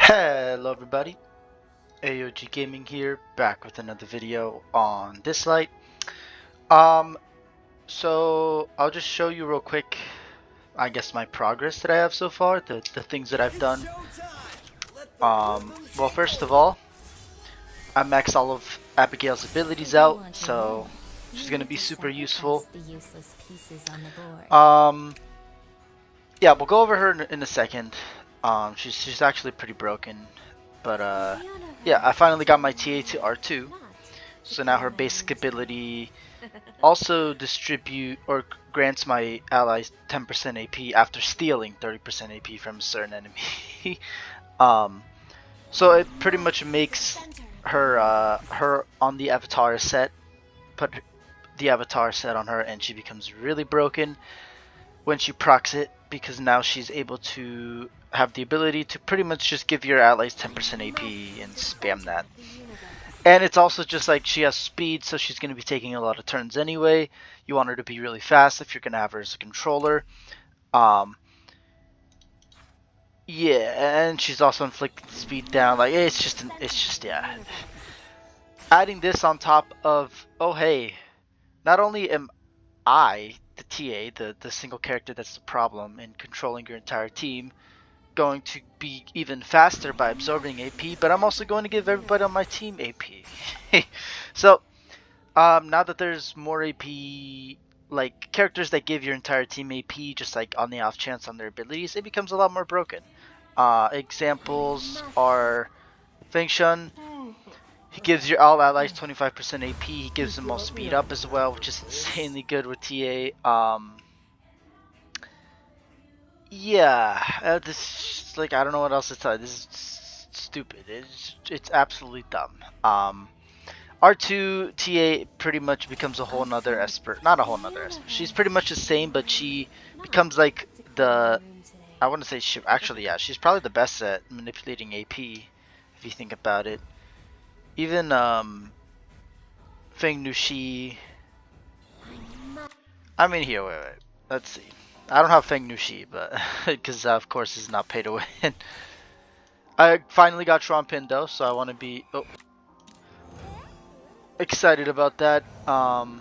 Hello everybody, AOG Gaming here, back with another video on Dislyte. So I'll just show you real quick, I guess, my progress that I have so far, the things that I've done. Well, first of all, I maxed all of Abigail's abilities out, so she's gonna be super useful. Yeah, we'll go over her in a second. She's actually pretty broken, but yeah, I finally got my TA to R2, so now her basic ability also grants my allies 10% AP after stealing 30% AP from a certain enemy. So it pretty much makes her on the avatar set, put the avatar set on her, and she becomes really broken when she procs it, because now she's able to have the ability to pretty much just give your allies 10% AP and spam that. And it's also just like she has speed, so she's going to be taking a lot of turns anyway. You want her to be really fast if you're going to have her as a controller. Yeah, and she's also inflicting speed down. Like it's just yeah. Adding this on top of, oh hey, not only am I the TA, the single character that's the problem in controlling your entire team, going to be even faster by absorbing AP, but I'm also going to give everybody on my team AP. So now that there's more AP, like characters that give your entire team AP just like on the off chance on their abilities, it becomes a lot more broken. Examples are Xuan. He gives your all allies 25% AP. He gives them all speed up as well, which is insanely good with TA. Yeah, this, like, I don't know what else to tell you. This is stupid. It's absolutely dumb. R2 TA pretty much becomes a whole nother Esper. Not a whole nother Esper. She's pretty much the same, but she becomes like the, I want to say actually, yeah, she's probably the best at manipulating AP if you think about it. Even Feng Nushi. I mean, here, wait. Let's see. I don't have Feng Nushi, but because of course it's not pay to win. I finally got Xuan pinned though, so I want to be excited about that. Well,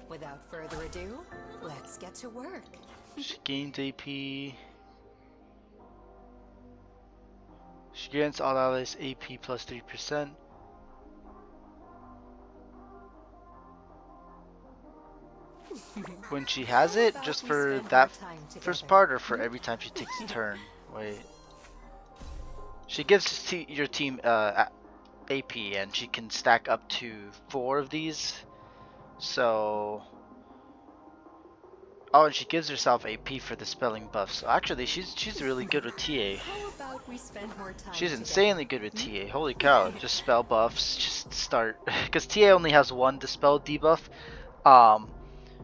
without further ado, let's get to work. She gains AP. She gains all allies AP plus 3%. When she has it, just for that first part, or for every time she takes a turn? Wait. She gives your team AP, and she can stack up to 4 of these. So, oh, and she gives herself AP for the spelling buff. So actually, she's really good with TA. She's insanely good with TA. Holy cow! Just spell buffs. Just start, because TA only has one dispel debuff.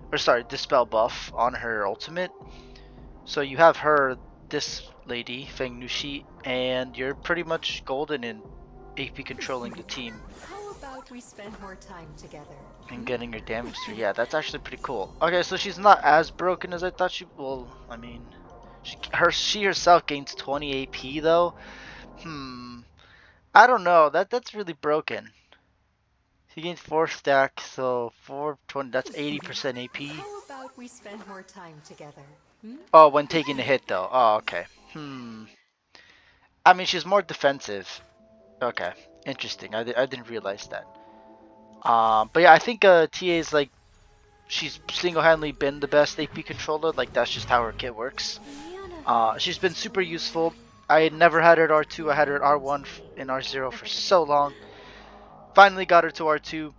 Or sorry, dispel buff on her ultimate. So you have her, this lady, Feng Nushi, and you're pretty much golden in AP controlling the team. How about we spend more time together? And getting her damage through. Yeah, that's actually pretty cool. Okay, so she's not as broken as I thought she. Well, I mean, she herself gains 20 AP though. I don't know. That's really broken. She gains 4 stack, so 420. That's 80% AP. How about we spend more time together? Oh, when taking a hit though. Oh, okay. I mean, she's more defensive. Okay, interesting. I didn't realize that. But yeah, I think TA is like, she's single-handedly been the best AP controller. Like, that's just how her kit works. She's been super useful. I never had her at R2. I had her at R1 and R0 for so long. Finally got her to R2.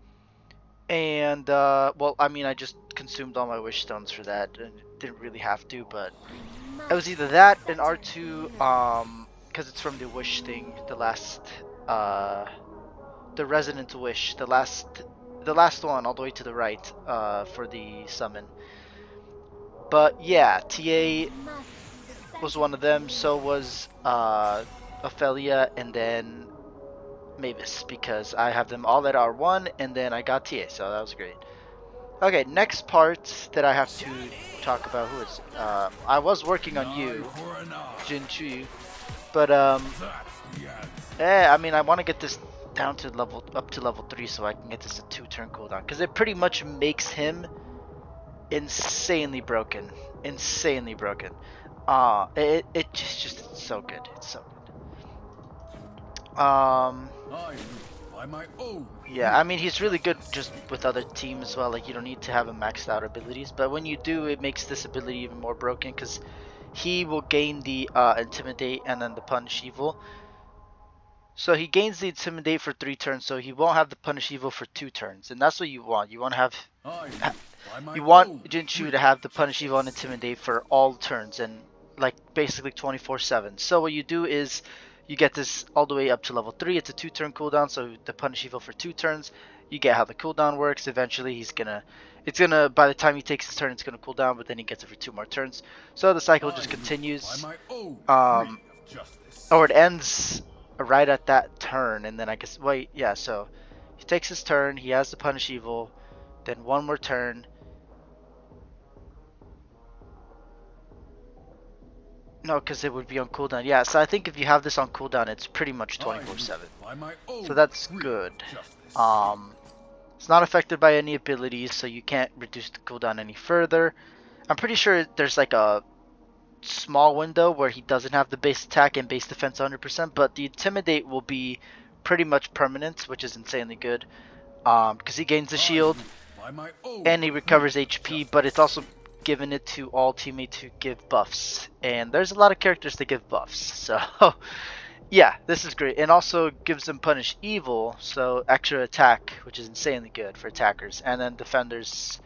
And, well, I mean, I just consumed all my wish stones for that. And didn't really have to, but it was either that and R2, because it's from the wish thing. The last, the Resident Wish. The last one, all the way to the right, for the summon. But yeah, TA was one of them. So was Ophelia, and then Mavis, because I have them all at R1, and then I got TA, so that was great. Okay, next part that I have to talk about, who is I was working on you, Jin Chu. But I mean, I want to get this down to up to level 3 so I can get this a 2-turn cooldown, because it pretty much makes him insanely broken, insanely broken. It just so good. It's so good. Yeah, I mean, he's really good just with other teams as well. Like, you don't need to have him maxed out abilities, but when you do, it makes this ability even more broken, because he will gain the Intimidate and then the Punish Evil. So he gains the Intimidate for 3 turns, so he won't have the Punish Evil for 2 turns, and that's what you want. You want to have, you want Jinchu to have the Punish Evil and Intimidate for all turns, and like basically 24/7. So what you do is you get this all the way up to level 3. It's a 2-turn cooldown, so the Punish Evil for 2 turns. You get how the cooldown works. Eventually it's gonna, by the time he takes his turn, it's gonna cool down, but then he gets it for 2 more turns. So the cycle just continues, or it ends right at that turn, and then I guess, wait, yeah, so he takes his turn, he has the Punish Evil, then 1 more turn. No, because it would be on cooldown. Yeah, so I think if you have this on cooldown, it's pretty much 24/7. So that's good. It's not affected by any abilities, so you can't reduce the cooldown any further. I'm pretty sure there's like a small window where he doesn't have the base attack and base defense 100%, but the Intimidate will be pretty much permanent, which is insanely good. Because he gains the shield and he recovers HP, but it's also given it to all teammates who give buffs, and there's a lot of characters that give buffs, so yeah, this is great. And also gives them Punish Evil, so extra attack, which is insanely good for attackers, and then defenders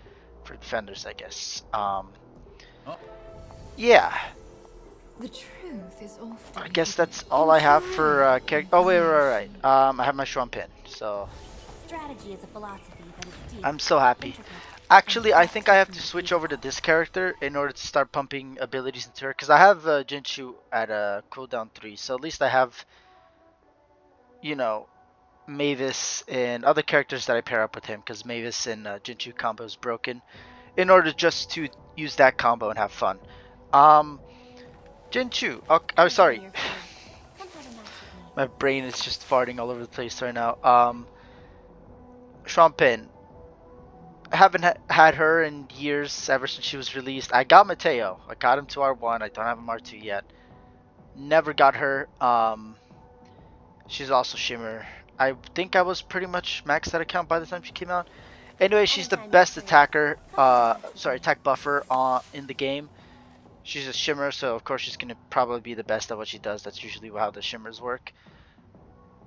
for defenders, I guess. Yeah, The truth is often I guess that's all I have for character. Oh wait, right. I have my Xuan pin, so Strategy is a philosophy that is deep, I'm so happy. intricate, Actually, I and think I have to complex switch over to this character in order to start pumping abilities into her, because I have Jinshu at cooldown 3, so at least I have, you know, Mavis and other characters that I pair up with him, because Mavis and Jinshu combo is broken, in order just to use that combo and have fun. Jinshu, oh sorry, Anytime you're free, come have a match with me. my brain is just farting all over the place right now. Xuan Pin. I haven't had her in years, ever since she was released. I got Mateo. I got him to R1. I don't have him R2 yet. Never got her. She's also Shimmer. I think I was pretty much maxed that account by the time she came out. Anyway, she's the best attacker, attack buffer in the game. She's a Shimmer, so of course she's gonna probably be the best at what she does. That's usually how the Shimmers work.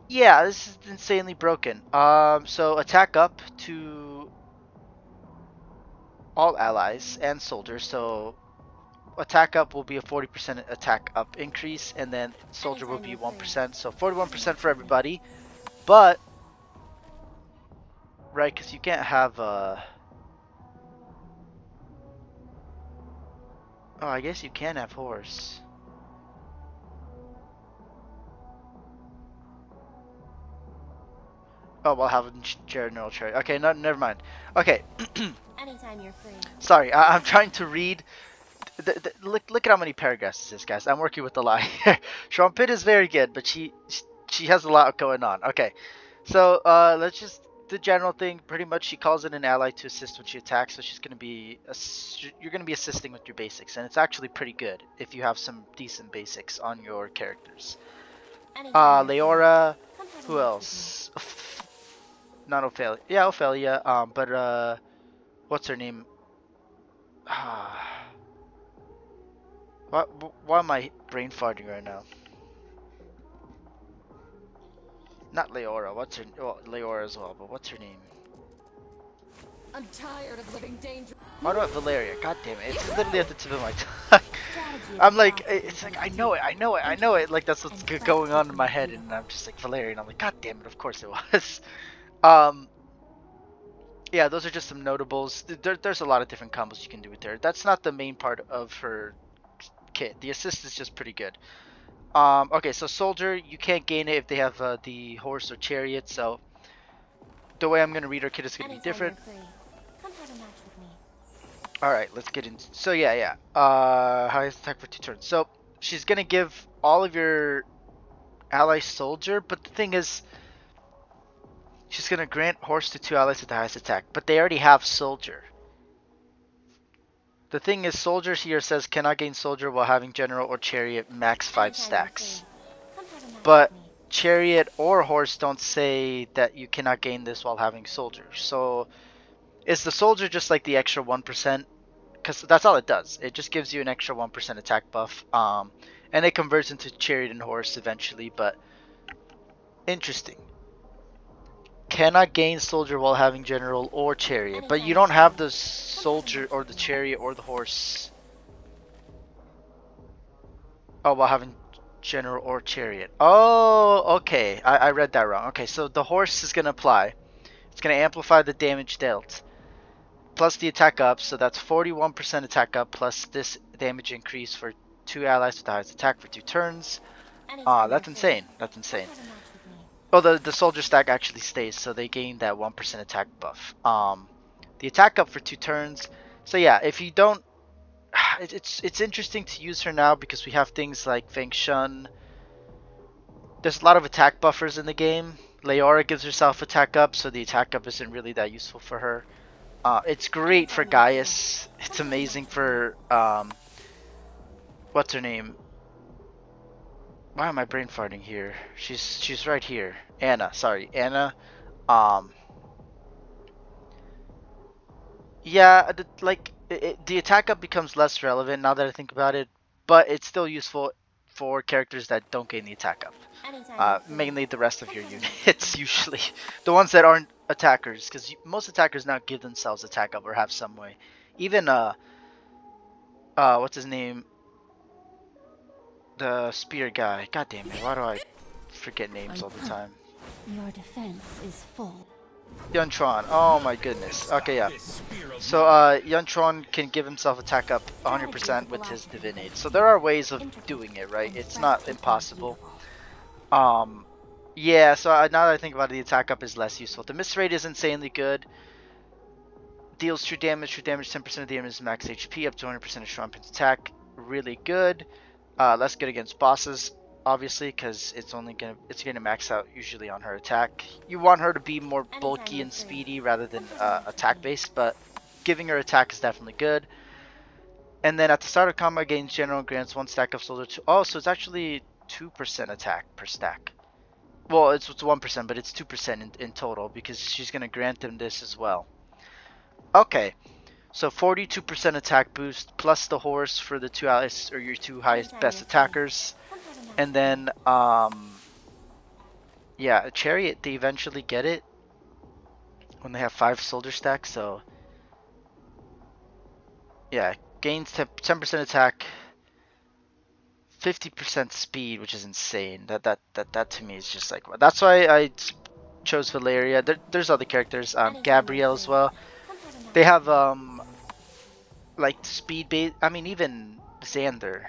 Yeah, this is insanely broken. So attack up to all allies and soldiers, so attack up will be a 40% attack up increase, and then soldier will be 1%, so 41% for everybody. But right, because you can't have oh, I guess you can have horse. Oh, well, have general cherry. Okay, no, never mind. Okay. Anytime you're free. Sorry, I'm trying to read. Look at how many paragraphs this is, guys. I'm working with a lot here. Xuan Pin is very good, but she has a lot going on. Okay, so let's just the general thing. Pretty much, she calls in an ally to assist when she attacks. So she's gonna be you're gonna be assisting with your basics, and it's actually pretty good if you have some decent basics on your characters. Anytime you're free, Leora, come have a who match else? Not Ophelia. Yeah, Ophelia. But what's her name? Why am I brain farting right now? Not Leora. What's her? Well, Leora as well. But what's her name? I'm tired of living dangerous. Why do I have Valeria? God damn it! It's literally at the tip of my tongue. I'm like, it's like I know it. Like that's what's going on in my head, and I'm just like Valeria, and I'm like, God damn it! Of course it was. Yeah, those are just some notables. There's a lot of different combos you can do with her. That's not the main part of her kit. The assist is just pretty good. Okay, so soldier, you can't gain it if they have the horse or chariot. So the way I'm gonna read her kit is gonna be different. Come have a match with me. All right, let's get into. So yeah. Highest attack for 2 turns. So she's gonna give all of your ally soldier, but the thing is, she's gonna grant horse to 2 allies with the highest attack, but they already have soldier. The thing is, soldiers here says cannot gain soldier while having general or chariot max 5 Anytime you're stacks. free. Come have a match But with me. chariot or horse don't say that you cannot gain this while having soldier. So is the soldier just like the extra 1%? Because that's all it does. It just gives you an extra 1% attack buff. And it converts into chariot and horse eventually, but interesting. Cannot gain soldier while having general or chariot, but Anytime you you're don't have free. the soldier or the chariot or the horse. Oh, while having general or chariot. Oh, okay. I read that wrong. Okay, so the horse is going to apply. It's going to amplify the damage dealt. Plus the attack up, so that's 41% attack up, plus this damage increase for 2 allies with the highest attack for 2 turns. Anytime you're That's free. insane. That's Come insane. have a match with me. Oh, the soldier stack actually stays, so they gain that 1% attack buff. The attack up for 2 turns. So yeah, if you don't, it's interesting to use her now because we have things like Feng Shun. There's a lot of attack buffers in the game. Leora gives herself attack up, so the attack up isn't really that useful for her. It's great for Anytime you're free. Gaius. It's Come have a amazing match with for what's her name? Why am I brain farting here? She's right here. Anna, sorry, Anna. Um, yeah, the attack up becomes less relevant now that I think about it, but it's still useful for characters that don't gain the attack up. me. Anytime you're free. Mainly the rest of Come your have a match with units, me. usually the ones that aren't attackers, because most attackers now give themselves attack up or have some way. Even what's his name? The spear guy. God damn it! Why do I forget names all the time? Your defense is full. Xuan. Oh my goodness. Okay, yeah. So Xuan can give himself attack up 100% with his divinate. So there are ways of doing it, right? It's not impossible. Yeah. So now that I think about it, the attack up is less useful. The miss rate is insanely good. Deals true damage 10% of the enemy's max HP, up to 100% of Schrumpin's attack. Really good. Less good against bosses, obviously, because it's gonna max out usually on her attack. You want her to be more bulky and speedy rather than attack based, but giving her attack is definitely good. And then at the start of combat, gains general grants 1 stack of soldier to. Oh, so it's actually 2% attack per stack. Well, it's 1%, but it's 2% in total because she's gonna grant them this as well. Okay. So 42% attack boost plus the horse for the 2 allies or your 2 highest best attackers. And then yeah, a chariot, they eventually get it when they have 5 soldier stacks, so yeah, gains 10% attack, 50% speed, which is insane. That to me is just like, that's why I chose Valeria. There's other characters, Gabrielle as well. They have like speed base. I mean, even Xander,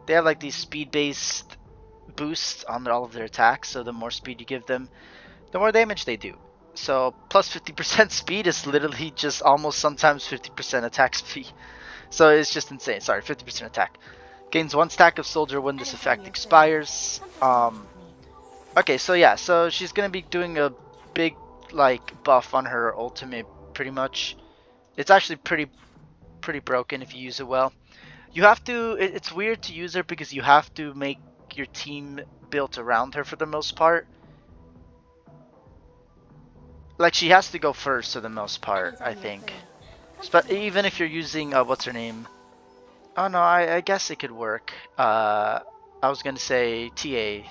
they have like these speed based boosts on all of their attacks. So the more speed you give them, the more damage they do. So plus 50% speed is literally just almost sometimes 50% attack speed. So it's just insane. Sorry, 50% attack. Gains 1 stack of soldier when this effect expires. Okay, so yeah, so she's gonna be doing a big like buff on her ultimate, pretty much. It's actually pretty broken if you use it well. You have to. It's weird to use her because you have to make your team built around her for the most part. Like she has to go first for the most part, I think. But even if you're using what's her name? Oh no, I guess it could work. I was gonna say TA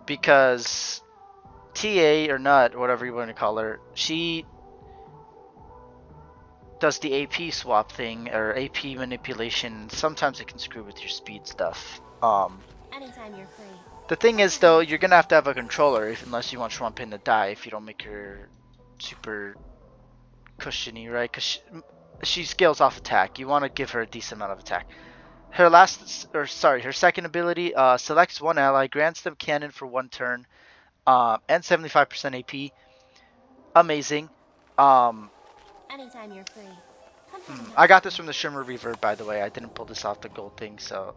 because TA or Nut, whatever you want to call her, she does the AP swap thing or AP manipulation. Sometimes it can screw with your speed stuff. Anytime you're free. The thing is though, you're gonna have to have a controller unless you want Schwampin to die if you don't make her super cushiony, right? Because she scales off attack. You want to give her a decent amount of attack. Her second ability selects 1 ally, grants them cannon for 1 turn, and 75% AP. Amazing. Anytime you're free. I got this from the Shimmer Reverb, by the way. I didn't pull this off the gold thing, so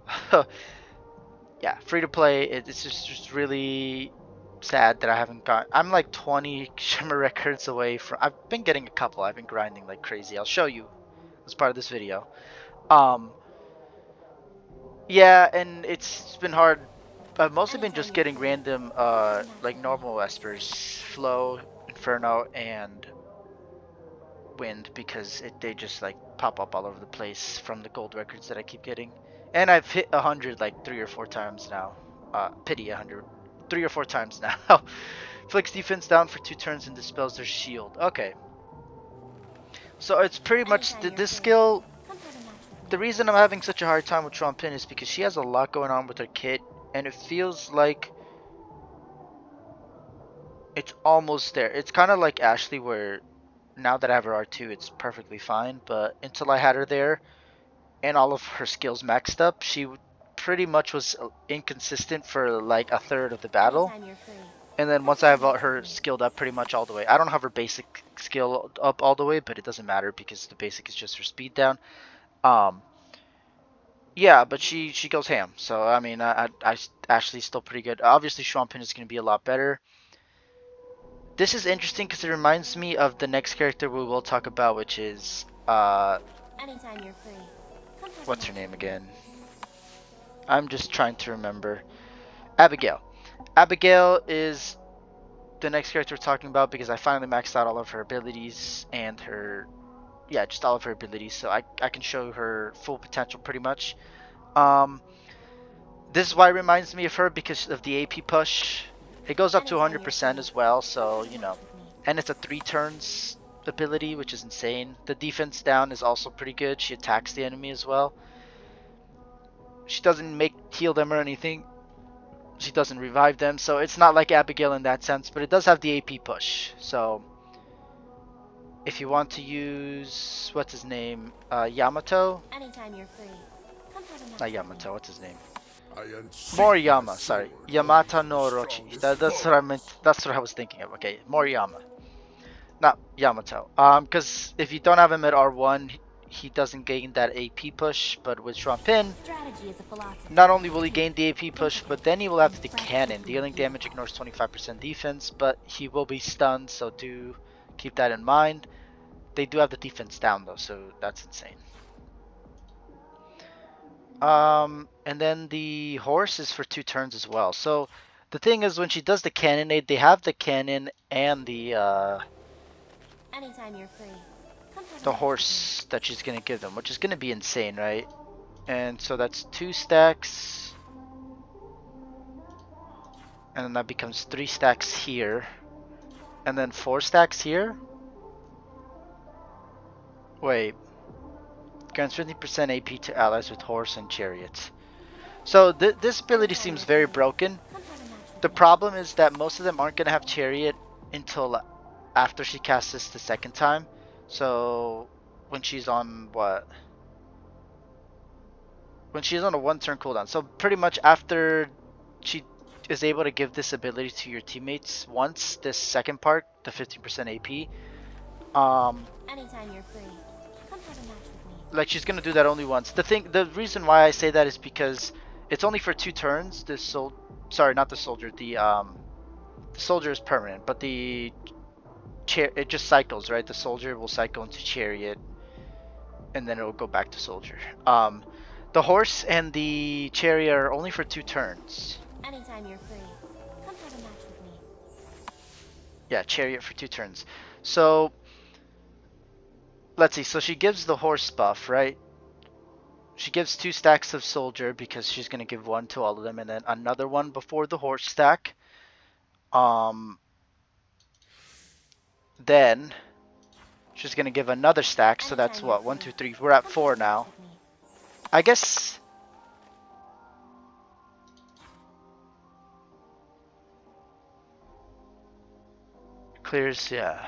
yeah, free to play. It's just really sad that I haven't got. I'm like 20 Shimmer records away from. I've been getting a couple. I've been grinding like crazy. I'll show you as part of this video. Yeah, and it's been hard. I've mostly been just getting random, like normal espers, Flow, Inferno, and Wind, because they just like pop up all over the place from the gold records that I keep getting. And I've hit 100 like 3 or 4 times now. Pity 100, 3 or 4 times now. Flicks defense down for 2 turns and dispels their shield. Okay. So it's pretty much this skill. The reason I'm having such a hard time with Xuan is because she has a lot going on with her kit, and it feels like it's almost there. It's kind of like Ashley, where now that I have her R2, it's perfectly fine, but until I had her there and all of her skills maxed up, she pretty much was inconsistent for like a third of the battle. And then once I have her skilled up pretty much all the way, I don't have her basic skill up all the way, but it doesn't matter because the basic is just her speed down. Yeah, but she goes ham. So I mean, Ashley's still pretty good. Obviously, Xuan is going to be a lot better. This is interesting because it reminds me of the next character we will talk about, which is Anytime you're free. what's her name again? I'm just trying to remember. Abigail. Abigail is the next character we're talking about because I finally maxed out all of her abilities and her, yeah, just all of her abilities, so I can show her full potential pretty much. This is why it reminds me of her, because of the AP push. It goes up to 100% as well, so you know, and it's a 3 turns ability, which is insane. The defense down is also pretty good. She attacks the enemy as well. She doesn't heal them or anything. She doesn't revive them, so it's not like Abigail in that sense, but it does have the AP push. So if you want to use, what's his name, Yamato? Anytime you're free. Not Yamato, what's his name? Moriyama, sorry. Yamata no Orochi. That's what I meant. That's what I was thinking of. Okay, Moriyama. Not Yamato. Because if you don't have him at R1, he doesn't gain that AP push, but with Xuan, not only will he gain the AP push, but then he will have the cannon. Dealing damage ignores 25% defense, but he will be stunned, so do keep that in mind. They do have the defense down though, so that's insane. And then the horse is for 2 turns as well. So the thing is, when she does the cannonade, they have the cannon and the Anytime you're free. horse that she's gonna give them, which is gonna be insane, right? And so that's 2 stacks, and then that becomes 3 stacks here, and then 4 stacks here. Wait, grants 50% AP to allies with horse and chariots. So this ability seems very broken. The problem is that most of them aren't gonna have chariot until after she casts this the 2nd time. So when she's on what? When she's on a 1 turn cooldown. So pretty much after she is able to give this ability to your teammates once, this 2nd part, the 15% AP. Anytime you're free. Come have a match with me. Like she's gonna do that only once. The reason why I say that is because it's only for 2 turns. Sorry, not the soldier. The soldier is permanent, but it just cycles, right? The soldier will cycle into chariot, and then it will go back to soldier. The horse and the chariot are only for 2 turns. Anytime you're free. Come have a match with me. Yeah, chariot for 2 turns. So let's see. So she gives the horse buff, right? She gives 2 stacks of soldier because she's gonna give 1 to all of them, and then another one before the horse stack. Then she's gonna give another stack, so that's what, 1, 2, 3. We're at 4 now. I guess. Clears, yeah.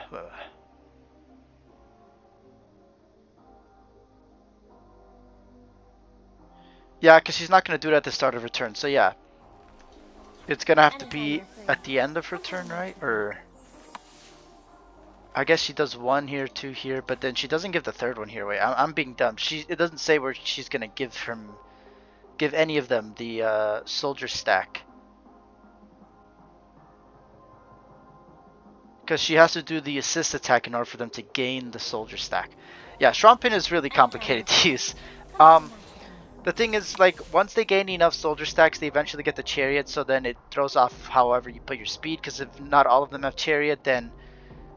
Yeah, because she's not gonna do it at the start of her turn. So yeah, it's gonna have to be at the end of her turn, right? Or I guess she does 1 here, 2 here, but then she doesn't give the third one here. Wait, I'm being dumb. It doesn't say where she's gonna give any of them the soldier stack. Because she has to do the assist attack in order for them to gain the soldier stack. Yeah, Xuan Pin is really complicated to use. The thing is, like, once they gain enough soldier stacks, they eventually get the chariot, so then it throws off however you put your speed, because if not all of them have chariot, then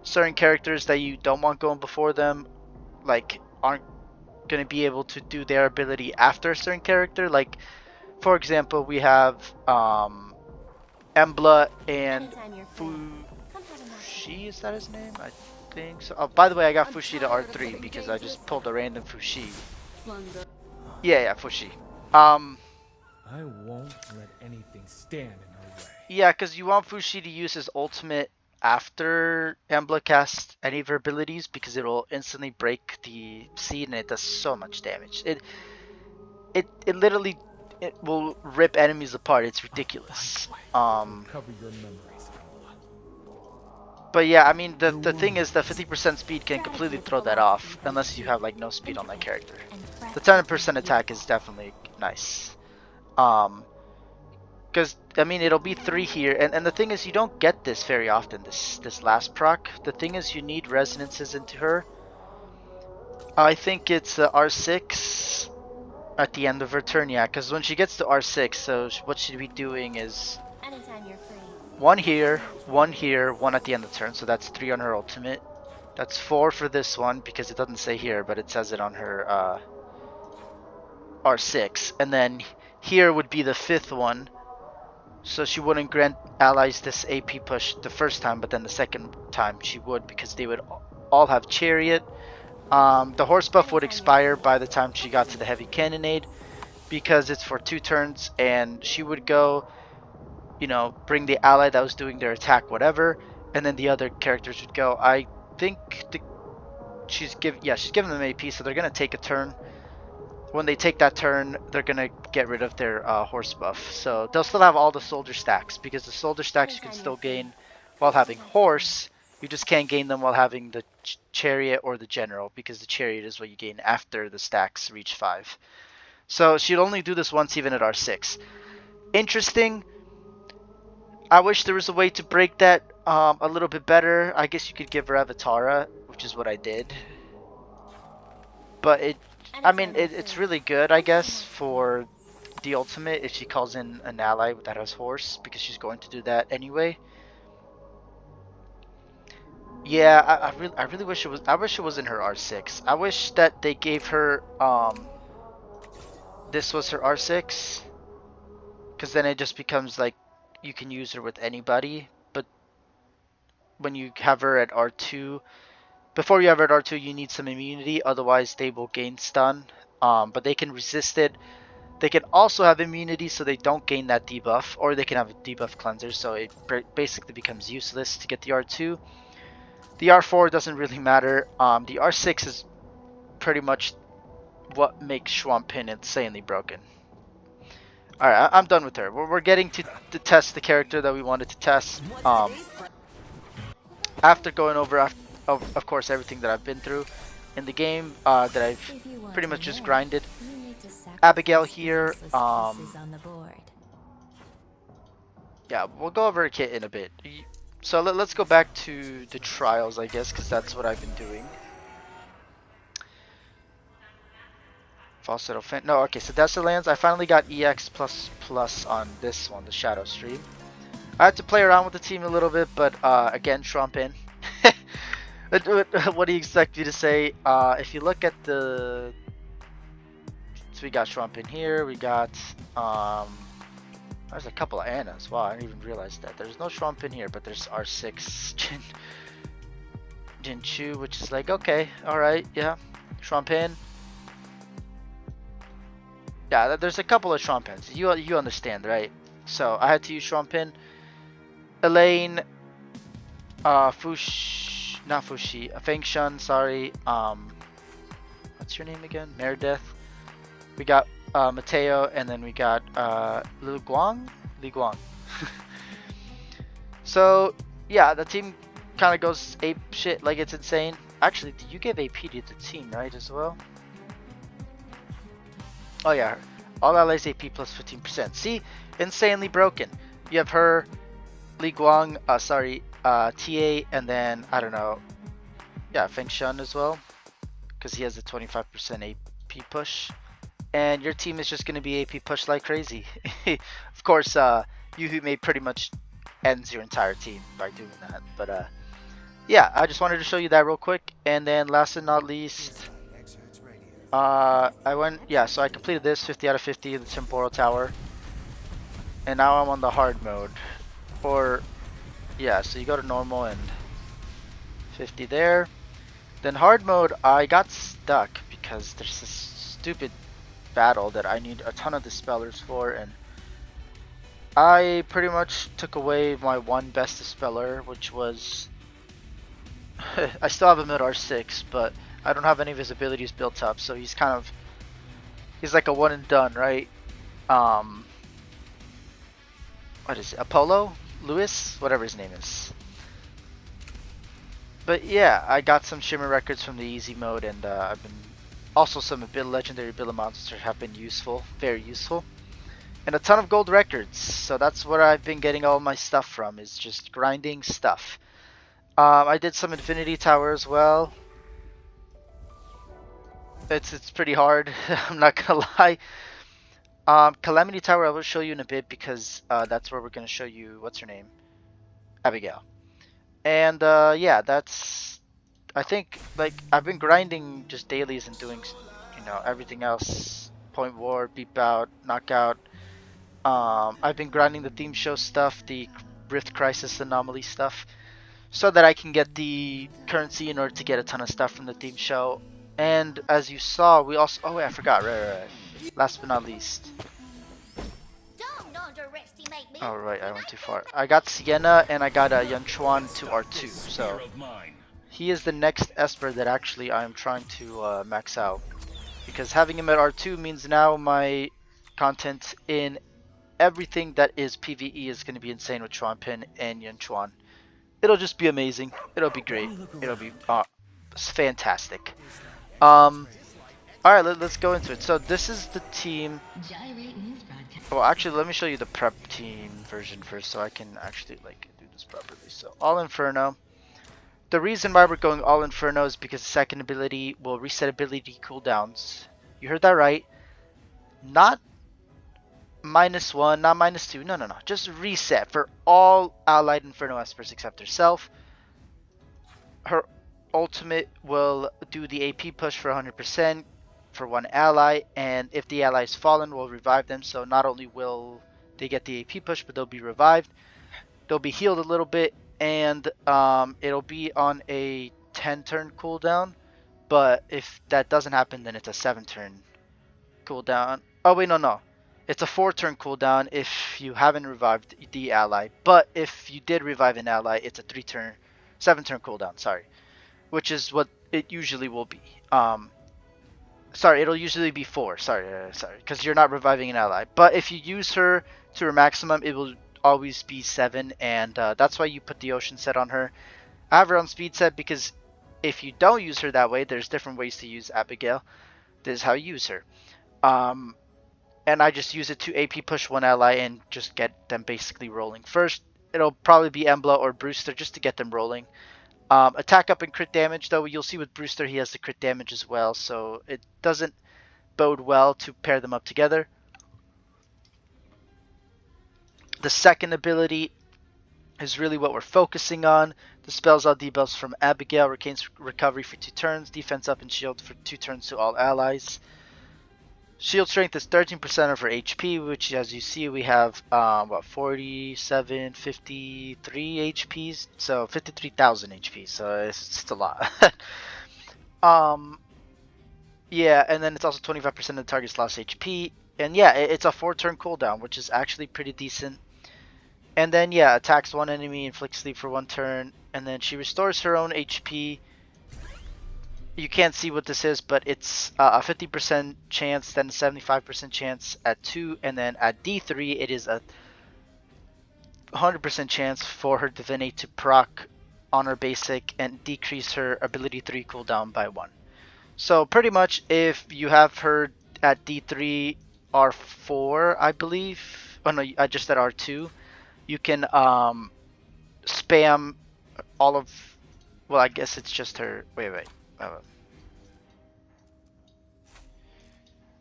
certain characters that you don't want going before them, like, aren't going to be able to do their ability after a certain character. Like, for example, we have Embla and Fushi, is that his name? I think so. Oh, by the way, I got Fushi to R3 because I just pulled a random Fushi. Yeah, Fushi. I won't let anything stand in her way. Yeah, because you want Fushi to use his ultimate after Embla casts any of her abilities, because it will instantly break the seed and it does so much damage. It literally will rip enemies apart. It's ridiculous. Cover your memories, But yeah, I mean, the thing is the 50% speed can completely throw that off unless you have like no speed on that character. The 10% attack is definitely nice. Because I mean, it'll be 3 here, and the thing is, you don't get this very often. This last proc. The thing is, you need resonances into her. I think it's R6 at the end of her turn. Yeah, because when she gets to R6, so what she'd be doing is Anytime you're free. 1 here, 1 here, 1 at the end of the turn. So that's 3 on her ultimate. That's 4 for this one because it doesn't say here, but it says it on her R6. And then here would be the 5th one. So she wouldn't grant allies this AP push the first time, but then the second time she would, because they would all have chariot. The horse buff would expire by the time she got to the heavy cannonade, because it's for 2 turns, and she would go, you know, bring the ally that was doing their attack, whatever, and then the other characters would go. I think she's giving them AP, so they're gonna take a turn. When they take that turn, they're gonna get rid of their horse buff, so they'll still have all the soldier stacks, because the soldier stacks you can still gain while having horse. You just can't gain them while having the chariot or the general, because the chariot is what you gain after the stacks reach 5. So she'd only do this once, even at R6. Interesting. I wish there was a way to break that a little bit better. I guess you could give her Avatara, which is what I did. But it's really good, I guess, for the ultimate if she calls in an ally that has horse, because she's going to do that anyway. Yeah, I really wish it was. I wish it was in her R6. I wish that they gave her this was her R6, because then it just becomes like you can use her with anybody. But when you have her at R2, before you have her at R2, you need some immunity, otherwise they will gain stun. But they can resist it. They can also have immunity, so they don't gain that debuff, or they can have a debuff cleanser, so it basically becomes useless to get the R2. The R4 doesn't really matter. The R6 is pretty much what makes Xuan Pin insanely broken. Alright, I'm done with her. We're getting to test the character that we wanted to test. After going over, of course, everything that I've been through in the game, that I've pretty much just grinded. Abigail here. Yeah, we'll go over a kit in a bit. So let's go back to the trials, I guess, because that's what I've been doing. Falsetto Fin. No, okay, so Desert I finally got EX++ on this one, the Shadow Stream. I had to play around with the team a little bit, but again, Xuan Pin. What do you expect me to say? If you look at the... So we got Xuan Pin here, we got... There's a couple of Annas. Wow, I didn't even realize that. There's no Xuan Pin here, but there's R6 Jin Chu, which is like, okay, alright, yeah. Xuan Pin. Yeah, there's a couple of Xuan Pins. You understand, right? So I had to use Xuan Pin. Elaine, not Fushi, Feng Shan, sorry. What's your name again? Meredith. We got Mateo, and then we got Li Guang. So yeah, the team kind of goes ape shit like it's insane. Actually, you give AP to the team, right, as well? Oh yeah, all allies AP plus 15%. See, insanely broken. You have her, Li Guang, TA, and then I don't know, yeah, Feng Shan as well, because he has a 25% AP push. And your team is just going to be AP push like crazy. Of course, Yuhu may pretty much ends your entire team by doing that. But yeah, I just wanted to show you that real quick. And then last but not least, so I completed this 50 out of 50, the temporal tower. And now I'm on the hard mode. Or, yeah, so you go to normal and 50 there. Then hard mode, I got stuck because there's this stupid battle that I need a ton of dispellers for, and I pretty much took away my one best dispeller, which was I still have him at R6, but I don't have any of his abilities built up, so he's like a one and done, right? What is it? Apollo? Lewis? Whatever his name is. But yeah, I got some shimmer records from the easy mode, and I've been also some legendary ability monsters have been useful, very useful, and a ton of gold records. So that's where I've been getting all my stuff from, is just grinding stuff. I did some Infinity Tower as well. It's pretty hard. I'm not gonna lie. Calamity Tower I will show you in a bit, because that's where we're gonna show you what's her name, Abigail. And yeah, that's, I think, like, I've been grinding just dailies and doing, you know, everything else. Point War, Beep Out, Knockout. I've been grinding the theme show stuff, the Rift Crisis Anomaly stuff, so that I can get the currency in order to get a ton of stuff from the theme show. And as you saw, we also, oh wait, I forgot, right. Last but not least. Don't underestimate me. Alright, I went too far. I got Sienna and I got Xuan to R2, so he is the next Esper that actually I'm trying to max out. Because having him at R2 means now my content in everything that is PvE is going to be insane with Xuan Pin and Xuan. It'll just be amazing. It'll be great. It'll be fantastic. Alright, let's go into it. So this is the team. Well, actually, let me show you the prep team version first, so I can actually like do this properly. So all Inferno. The reason why we're going all Inferno is because the second ability will reset ability cooldowns. You heard that right. Not -1, not -2. No. Just reset for all allied Inferno Espers except herself. Her ultimate will do the AP push for 100% for one ally, and if the ally is fallen, we'll revive them. So not only will they get the AP push, but they'll be revived. They'll be healed a little bit, and it'll be on a 10-turn cooldown. But if that doesn't happen, then it's a 7-turn cooldown. Oh wait, no. It's a 4-turn cooldown if you haven't revived the ally. But if you did revive an ally, it's a 7-turn cooldown. Sorry, which is what it usually will be. Sorry, it'll usually be 4. Sorry, because you're not reviving an ally. But if you use her to her maximum, it will always be 7, and that's why you put the ocean set on her. I have her on speed set because if you don't use her that way, there's different ways to use Abigail. This is how you use her. And I just use it to AP push one ally and just get them basically rolling. First, it'll probably be Embla or Brewster just to get them rolling. Attack up and crit damage, though you'll see with Brewster he has the crit damage as well, so it doesn't bode well to pair them up together. The second ability is really what we're focusing on. Dispels all debuffs from Abigail, retains recovery for 2 turns, defense up and shield for 2 turns to all allies. Shield strength is 13% of her HP, which as you see we have 47, 53 HPs, so 53,000 HP, so it's just a lot. Yeah, and then it's also 25% of the target's lost HP, and yeah, it's a 4-turn cooldown, which is actually pretty decent. And then yeah, attacks one enemy, inflicts sleep for 1 turn, and then she restores her own HP. You can't see what this is, but it's a 50% chance, then a 75% chance at 2, and then at D3 it is a 100% chance for her Divinate to proc on her basic and decrease her ability 3 cooldown by 1. So pretty much if you have her at D3 R4, I believe. Oh no, I just said R2. You can spam all of. Well, I guess it's just her. Wait.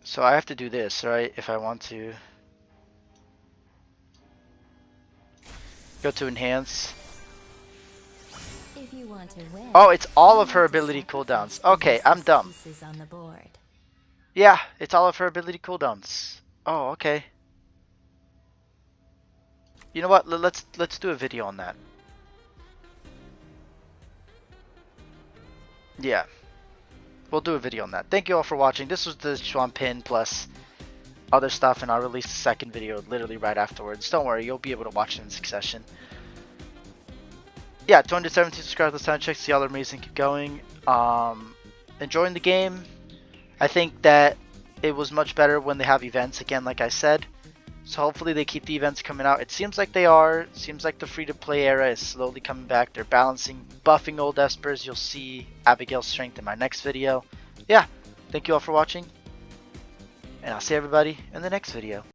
So I have to do this, right? If I want to go to enhance. If you want to win, Oh, it's all of you her have to ability sacrifice cooldowns. the Okay, I'm useless dumb. pieces on the board. Yeah, it's all of her ability cooldowns. Oh, okay. You know what? Let's do a video on that. Yeah, we'll do a video on that. Thank you all for watching. This was the Xuan pin plus other stuff, and I'll release the second video literally right afterwards. Don't worry, you'll be able to watch it in succession. Yeah, 217 subscribers. Let's time check. See y'all are amazing. Keep going. Enjoying the game. I think that it was much better when they have events again, like I said. So hopefully they keep the events coming out. It seems like they are. It seems like the free-to-play era is slowly coming back. They're balancing, buffing old espers. You'll see Abigail's strength in my next video. Yeah, thank you all for watching. And I'll see everybody in the next video.